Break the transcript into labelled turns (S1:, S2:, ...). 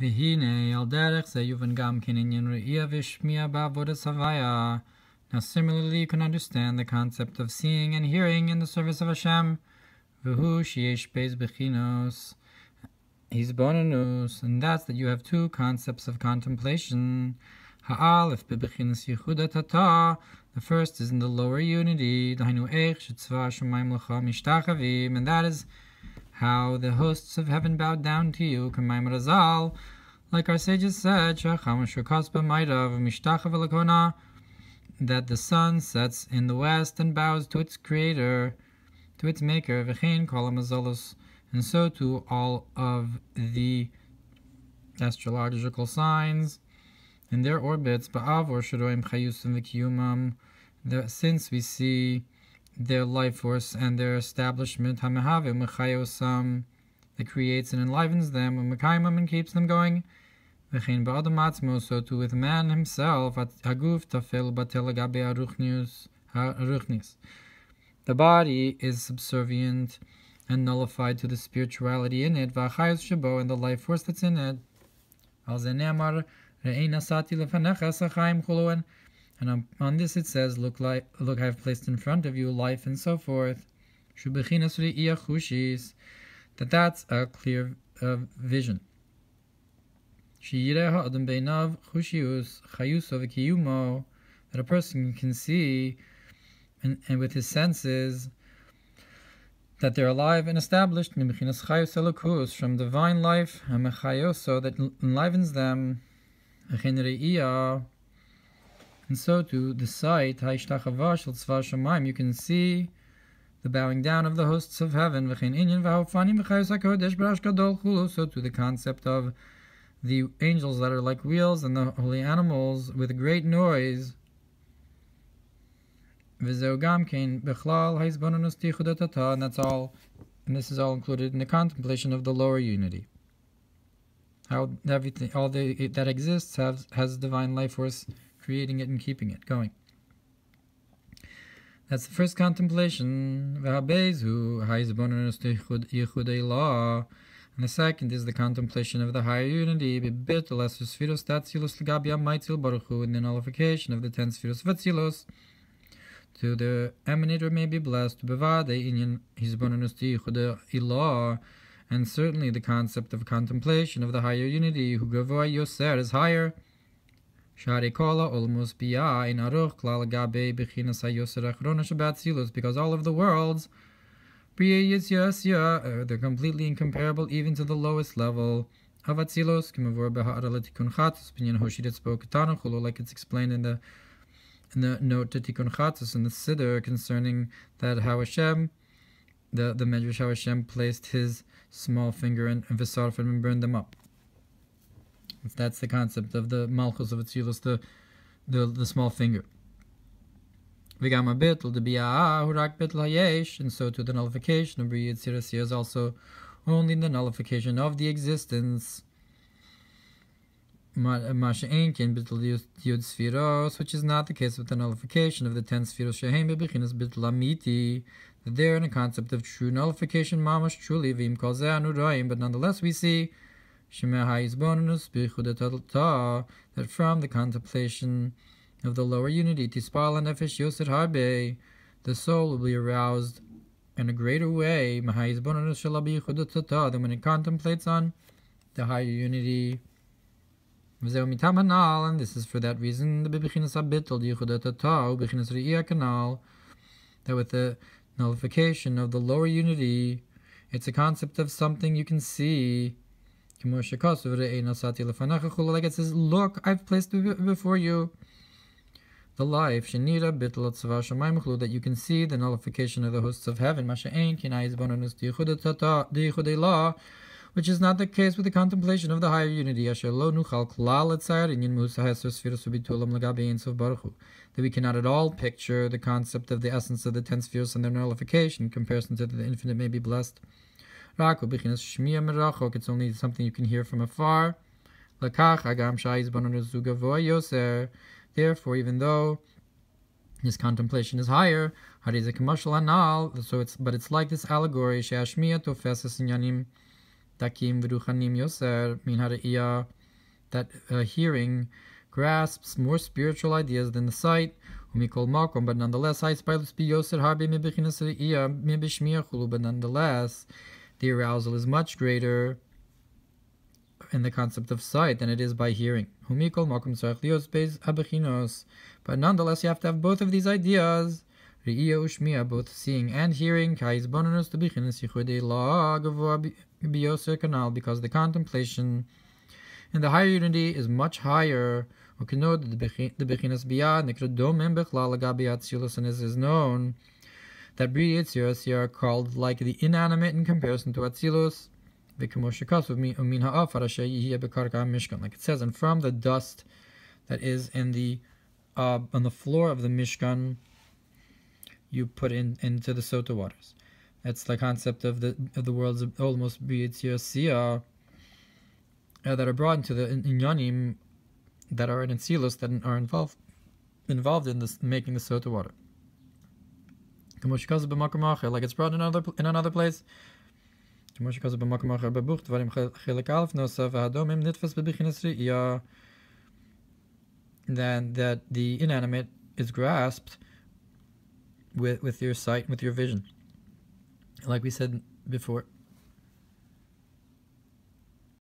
S1: V'hinei al derech ze yuvan gam ken inyan re'iyah v'shmiya ba'avodas havaya. Now similarly you can understand the concept of seeing and hearing in the service of Hashem. V'hu sheyesh beis bechinos hisbonenus, and that's that you have two concepts of contemplation. Ha'alef bebechinos yichud hatata. The first is in the lower unity, dahainu eich shetzva shamayim lecha mishtachavim, and that is how the hosts of heaven bowed down to you, K'mayim Razal, like our sages said, that the sun sets in the west and bows to its creator, to its maker, and so too all of the astrological signs in their orbits, since we see their life force and their establishment, that creates and enlivens them, and keeps them going. So too with man himself, the body is subservient and nullified to the spirituality in it, and the life force that's in it. And on this it says, look, I have placed in front of you life and so forth. That that's a clear vision. That a person can see and with his senses that they're alive and established from divine life, that enlivens them. And so to the sight, you can see the bowing down of the hosts of heaven. So to the concept of the angels that are like wheels and the holy animals with a great noise. And that's all, and this is all included in the contemplation of the lower unity. How everything, all that exists has divine life force creating it and keeping it going. That's the first contemplation. And the second is the contemplation of the higher unity, and the nullification of the 10 spheres of Atzilos. To the emanator may be blessed, and certainly the concept of contemplation of the higher unity, who Gavoy Yoser is higher. Because all of the worlds, they're completely incomparable even to the lowest level of Atzilos, like it's explained in the note to Tikkun Chatzos in the Siddur concerning that how Hashem, the Medrash, how Hashem placed his small finger and Vesarfim and burned them up. That's the concept of the Malchus of Atzilus, the small finger. And so to the nullification of Bri Yitzir is also only the nullification of the existence. Which is not the case with the nullification of the 10 spheros. That they're in a concept of true nullification, mamash truly, but nonetheless we see that from the contemplation of the lower unity, the soul will be aroused in a greater way than when it contemplates on the higher unity. And this is for that reason that with the nullification of the lower unity, it's a concept of something you can see. Like it says, look, I've placed before you the life that you can see the nullification of the hosts of heaven, which is not the case with the contemplation of the higher unity, that we cannot at all picture the concept of the essence of the 10 spheres and their nullification in comparison to the infinite may be blessed. It's only something you can hear from afar. Therefore, even though his contemplation is higher, but it's like this allegory, takim v'ruchanim yoser min ha're'iyah, that hearing grasps more spiritual ideas than the sight. Umikol makom, but nonetheless, but nonetheless, the arousal is much greater in the concept of sight than it is by hearing. But nonetheless, you have to have both of these ideas, both seeing and hearing, because the contemplation in the higher unity is much higher. And it is known that Bri Yitzios are called like the inanimate in comparison to Atzilus. Like it says, and from the dust that is in the on the floor of the Mishkan, you put into the Sota waters. That's the concept of the worlds of almost Bri Yitzios that are brought into the Inyanim that are in Atzilus, that are involved in this making the Sota water. Like it's brought in another place. Then that the inanimate is grasped with your sight, with your vision. Like we said before.